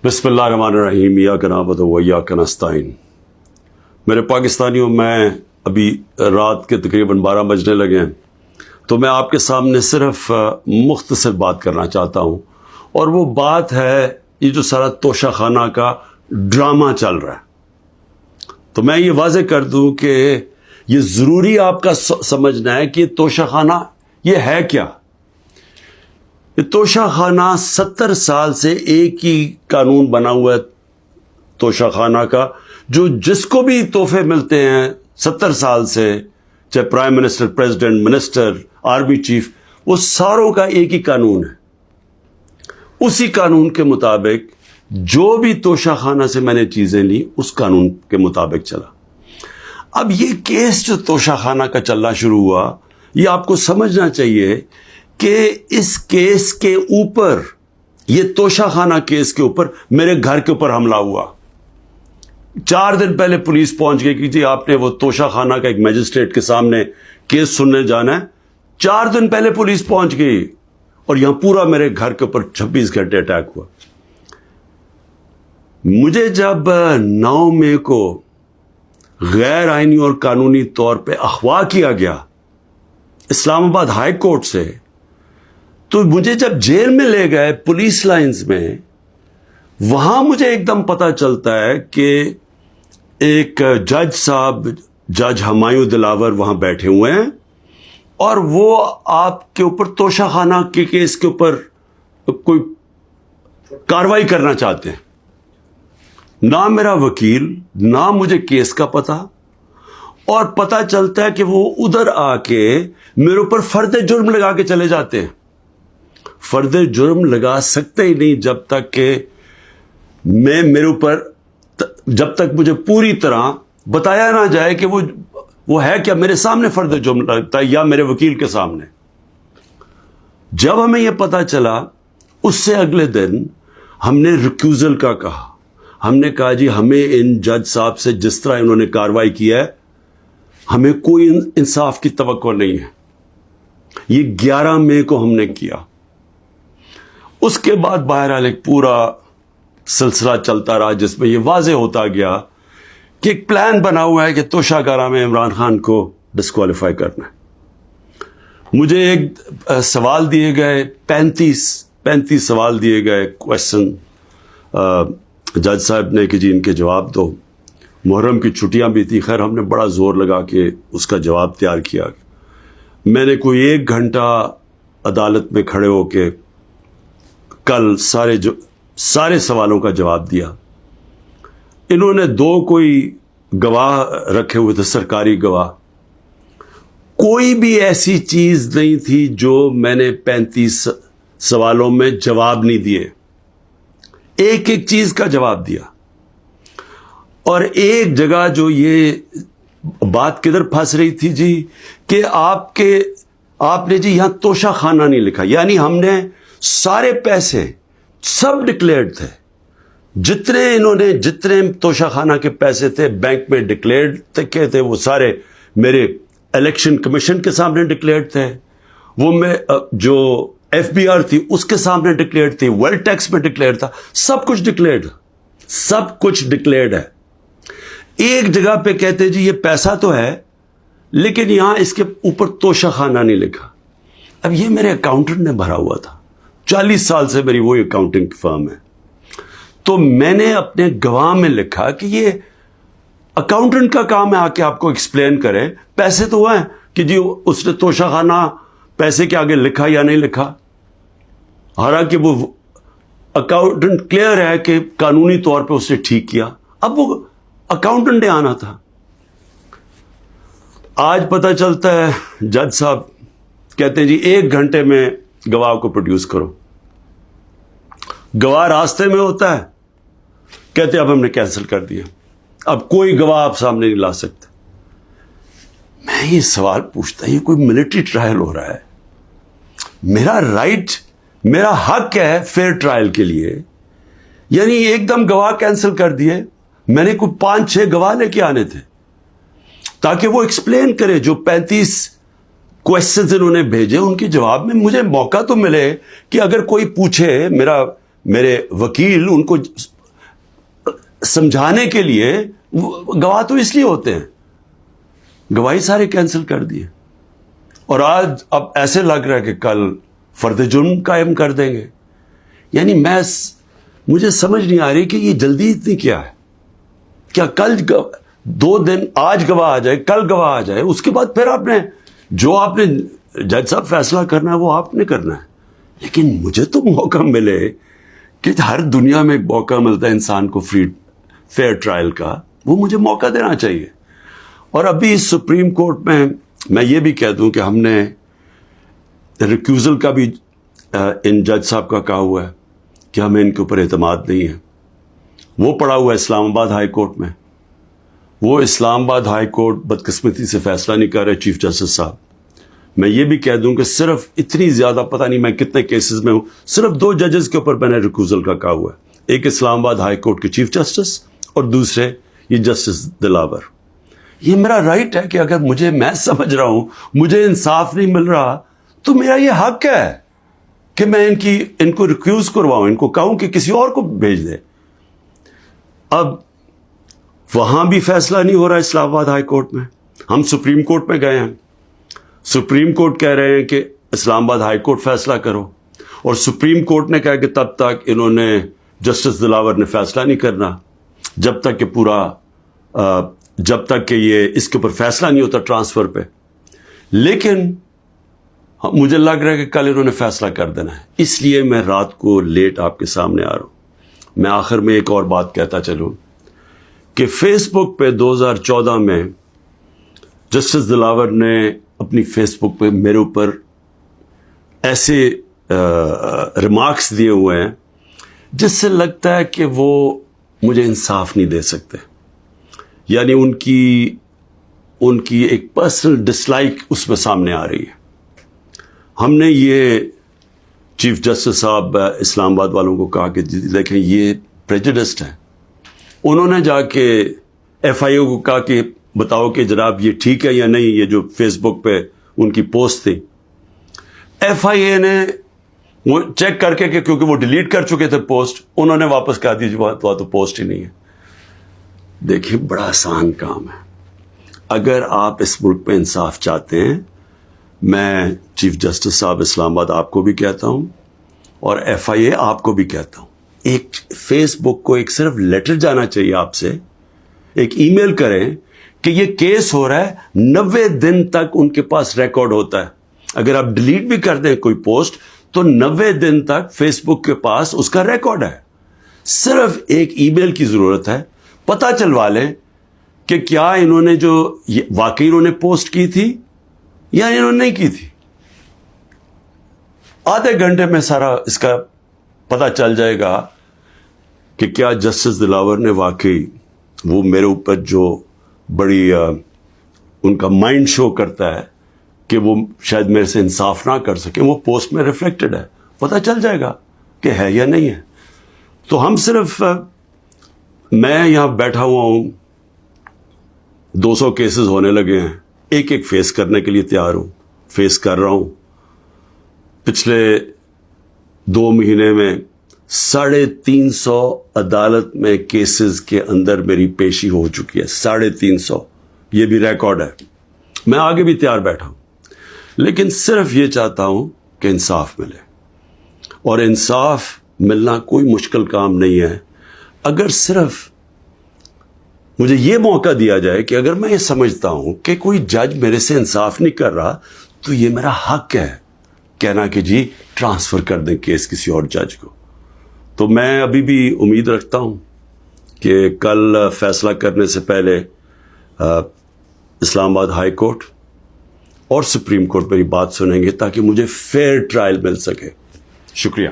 بسم اللہ الرحمن الرحیم ایاک نعبد و ایاک نستعین۔ میرے پاکستانیوں، میں ابھی رات کے تقریباً 12 بجنے لگے ہیں، تو میں آپ کے سامنے صرف مختصر بات کرنا چاہتا ہوں، اور وہ بات ہے یہ جو سارا توشہ خانہ کا ڈرامہ چل رہا ہے۔ تو میں یہ واضح کر دوں کہ یہ ضروری آپ کا سمجھنا ہے کہ یہ توشہ خانہ یہ ہے کیا۔ یہ توشہ خانہ 70 سال سے ایک ہی قانون بنا ہوا ہے توشہ خانہ کا، جو جس کو بھی تحفے ملتے ہیں 70 سال سے، چاہے prime minister, president, minister, army chief, وہ ساروں کا ایک ہی قانون ہے۔ اسی قانون کے مطابق جو بھی توشہ خانہ سے میں نے چیزیں لی، اس قانون کے مطابق چلا۔ اب یہ کیس جو توشہ خانہ کا چلنا شروع ہوا، یہ آپ کو سمجھنا چاہیے کہ اس کیس کے اوپر، یہ توشہ خانہ کیس کے اوپر میرے گھر کے اوپر حملہ ہوا۔ 4 دن پہلے پولیس پہنچ گئی کہ جی آپ نے وہ توشہ خانہ کا ایک میجسٹریٹ کے سامنے کیس سننے جانا ہے۔ 4 دن پہلے پولیس پہنچ گئی، اور یہاں پورا میرے گھر کے اوپر 26 گھنٹے اٹیک ہوا۔ مجھے جب 9 مئی کو غیر آئینی اور قانونی طور پہ اغوا کیا گیا اسلام آباد ہائی کورٹ سے، تو مجھے جب جیل میں لے گئے پولیس لائنز میں، وہاں مجھے ایک دم پتہ چلتا ہے کہ ایک جج صاحب، جج ہمایوں دلاور وہاں بیٹھے ہوئے ہیں، اور وہ آپ کے اوپر توشہ خانہ کے کیس کے اوپر کوئی کاروائی کرنا چاہتے ہیں۔ نہ میرا وکیل، نہ مجھے کیس کا پتہ، اور پتہ چلتا ہے کہ وہ ادھر آ کے میرے اوپر فرد جرم لگا کے چلے جاتے ہیں۔ فرد جرم لگا سکتے ہی نہیں جب تک کہ میرے اوپر، جب تک مجھے پوری طرح بتایا نہ جائے کہ وہ ہے کیا، میرے سامنے فرد جرم لگتا ہے یا میرے وکیل کے سامنے۔ جب ہمیں یہ پتہ چلا، اس سے اگلے دن ہم نے ریکیوزل کا کہا۔ ہم نے کہا جی ہمیں ان جج صاحب سے جس طرح انہوں نے کاروائی کی ہے، ہمیں کوئی انصاف کی توقع نہیں ہے۔ یہ 11 مئی کو ہم نے کیا۔ اس کے بعد بہرحال ایک پورا سلسلہ چلتا رہا، جس میں یہ واضح ہوتا گیا کہ ایک پلان بنا ہوا ہے کہ توشہ خانہ میں عمران خان کو ڈسکوالیفائی کرنا ہے۔ مجھے ایک سوال دیے گئے، 35 سوال دیے گئے، کویشچن جج صاحب نے کہ جی ان کے جواب دو۔ محرم کی چھٹیاں بھی تھی، خیر ہم نے بڑا زور لگا کے اس کا جواب تیار کیا۔ میں نے کوئی 1 گھنٹہ عدالت میں کھڑے ہو کے کل سارے سوالوں کا جواب دیا۔ انہوں نے 2 کوئی گواہ رکھے ہوئے تھے، سرکاری گواہ۔ کوئی بھی ایسی چیز نہیں تھی جو میں نے 35 سوالوں میں جواب نہیں دیے، ایک ایک چیز کا جواب دیا۔ اور ایک جگہ جو یہ بات کدھر پھنس رہی تھی جی، کہ آپ نے جی یہاں توشہ خانہ نہیں لکھا، یعنی ہم نے سارے پیسے سب ڈکلیئرڈ تھے، جتنے توشہ خانہ کے پیسے تھے بینک میں ڈکلیئرڈ تھے، وہ سارے میرے الیکشن کمیشن کے سامنے ڈکلیئرڈ تھے، وہ میں جو ایف بی آر تھی اس کے سامنے ڈکلیئرڈ تھی، ویلتھ ٹیکس میں ڈکلیئرڈ تھا، سب کچھ ڈکلیئرڈ ہے۔ ایک جگہ پہ کہتے جی یہ پیسہ تو ہے، لیکن یہاں اس کے اوپر توشہ خانہ نہیں لکھا۔ اب یہ میرے اکاؤنٹنٹ نے بھرا ہوا تھا، 40 سال سے میری وہی اکاؤنٹنگ فرم ہے۔ تو میں نے اپنے گواہ میں لکھا کہ یہ اکاؤنٹنٹ کا کام ہے آ کے آپ کو ایکسپلین کرے، پیسے تو ہیں کہ جی اس نے توشہ خانہ پیسے کے آگے لکھا یا نہیں لکھا۔ حالانکہ وہ اکاؤنٹنٹ کلیئر ہے کہ قانونی طور پہ اس نے ٹھیک کیا۔ اب وہ اکاؤنٹنٹ نے آنا تھا۔ آج پتہ چلتا ہے جج صاحب کہتے ہیں جی 1 گھنٹے میں گواہ کو پروڈیوس کرو۔ گواہ راستے میں ہوتا ہے، کہتے اب ہم نے کینسل کر دیا، اب کوئی گواہ آپ سامنے نہیں لا سکتے۔ میں یہ سوال پوچھتا، یہ کوئی ملٹری ٹرائل ہو رہا ہے، میرا رائٹ، میرا حق ہے فیئر ٹرائل کے لیے، یعنی ایک دم گواہ کینسل کر دیے۔ میں نے کوئی 5-6 گواہ لے کے آنے تھے تاکہ وہ ایکسپلین کرے، جو 35 کویشچنز انہوں نے بھیجے ان کے جواب میں مجھے موقع تو ملے کہ اگر کوئی پوچھے، میرے وکیل ان کو سمجھانے کے لیے گواہ تو اس لیے ہوتے ہیں، گواہی سارے کینسل کر دیے، اور آج اب ایسے لگ رہا ہے کہ کل فرد جرم قائم کر دیں گے. یعنی مجھے سمجھ نہیں آ رہی کہ یہ جلدی اتنی کیا ہے. کیا کل 2 دن، آج گواہ آ جائے، کل گواہ آ جائے، اس کے بعد پھر آپ نے جج صاحب فیصلہ کرنا ہے وہ آپ نے کرنا ہے. لیکن مجھے تو موقع ملے کہ ہر دنیا میں ایک موقع ملتا ہے انسان کو فیئر ٹرائل کا، وہ مجھے موقع دینا چاہیے. اور ابھی سپریم کورٹ میں یہ بھی کہہ دوں کہ ہم نے ریکیوزل کا بھی ان جج صاحب کا کہا ہوا ہے کہ ہمیں ان کے اوپر اعتماد نہیں ہے. وہ پڑا ہوا ہے اسلام آباد ہائی کورٹ میں. وہ اسلام آباد ہائی کورٹ بدقسمتی سے فیصلہ نہیں کر رہے چیف جسٹس صاحب. میں یہ بھی کہہ دوں کہ صرف اتنی زیادہ پتہ نہیں میں کتنے کیسز میں ہوں، صرف 2 ججز کے اوپر میں نے ریکیوزل کا کہا ہوا ہے. ایک اسلام آباد ہائی کورٹ کے چیف جسٹس اور دوسرے یہ جسٹس دلاور. یہ میرا رائٹ ہے کہ اگر میں سمجھ رہا ہوں مجھے انصاف نہیں مل رہا تو میرا یہ حق ہے کہ میں ان کو ریکیوز کرواؤں، ان کو کہوں کہ کسی اور کو بھیج دے. اب وہاں بھی فیصلہ نہیں ہو رہا اسلام آباد ہائی کورٹ میں. ہم سپریم کورٹ میں گئے ہیں، سپریم کورٹ کہہ رہے ہیں کہ اسلام آباد ہائی کورٹ فیصلہ کرو، اور سپریم کورٹ نے کہا کہ تب تک انہوں نے جسٹس دلاور نے فیصلہ نہیں کرنا جب تک کہ یہ اس کے اوپر فیصلہ نہیں ہوتا ٹرانسفر پہ. لیکن مجھے لگ رہا ہے کہ کل انہوں نے فیصلہ کر دینا ہے، اس لیے میں رات کو لیٹ آپ کے سامنے آ رہا ہوں. میں آخر میں ایک اور بات کہتا چلوں کہ فیس بک پہ 2014 میں جسٹس دلاور نے اپنی فیس بک پہ میرے اوپر ایسے ریمارکس دیے ہوئے ہیں جس سے لگتا ہے کہ وہ مجھے انصاف نہیں دے سکتے. یعنی ان کی ایک پرسنل ڈسلائک اس میں سامنے آ رہی ہے. ہم نے یہ چیف جسٹس صاحب اسلام آباد والوں کو کہا کہ دیکھیں یہ پریجوڈسڈ ہے. انہوں نے جا کے ایف آئی اے کو کہا کہ بتاؤ کہ جناب یہ ٹھیک ہے یا نہیں، یہ جو فیس بک پہ ان کی پوسٹ تھی. ایف آئی اے نے وہ چیک کر کے کہ کیونکہ وہ ڈیلیٹ کر چکے تھے پوسٹ، انہوں نے واپس کہا دی وہاں تو پوسٹ ہی نہیں ہے. دیکھیں بڑا آسان کام ہے. اگر آپ اس ملک پہ انصاف چاہتے ہیں، میں چیف جسٹس صاحب اسلام آباد آپ کو بھی کہتا ہوں اور ایف آئی اے آپ کو بھی کہتا ہوں، ایک فیس بک کو ایک صرف لیٹر جانا چاہیے آپ سے، ایک ای میل کریں کہ یہ کیس ہو رہا ہے. 90 دن تک ان کے پاس ریکارڈ ہوتا ہے. اگر آپ ڈیلیٹ بھی کر دیں کوئی پوسٹ تو 90 دن تک فیس بک کے پاس اس کا ریکارڈ ہے. صرف ایک ای میل کی ضرورت ہے، پتہ چلوا لیں کہ کیا انہوں نے جو واقعی انہوں نے پوسٹ کی تھی یا انہوں نے نہیں کی تھی. آدھے گھنٹے میں سارا اس کا پتہ چل جائے گا کہ کیا جسٹس دلاور نے واقعی وہ میرے اوپر جو بڑی ان کا مائنڈ شو کرتا ہے کہ وہ شاید میرے سے انصاف نہ کر سکے، وہ پوسٹ میں ریفلیکٹڈ ہے. پتہ چل جائے گا کہ ہے یا نہیں ہے. تو ہم صرف میں یہاں بیٹھا ہوا ہوں، 200 کیسز ہونے لگے ہیں، ایک فیس کرنے کے لیے تیار ہوں، فیس کر رہا ہوں. پچھلے 2 مہینے میں 350 عدالت میں کیسز کے اندر میری پیشی ہو چکی ہے. 350، یہ بھی ریکارڈ ہے. میں آگے بھی تیار بیٹھا ہوں، لیکن صرف یہ چاہتا ہوں کہ انصاف ملے. اور انصاف ملنا کوئی مشکل کام نہیں ہے. اگر صرف مجھے یہ موقع دیا جائے کہ اگر میں یہ سمجھتا ہوں کہ کوئی جج میرے سے انصاف نہیں کر رہا تو یہ میرا حق ہے کہنا کہ جی ٹرانسفر کر دیں کیس کسی اور جج کو. تو میں ابھی بھی امید رکھتا ہوں کہ کل فیصلہ کرنے سے پہلے اسلام آباد ہائی کورٹ اور سپریم کورٹ میری بات سنیں گے تاکہ مجھے فیئر ٹرائل مل سکے. شکریہ.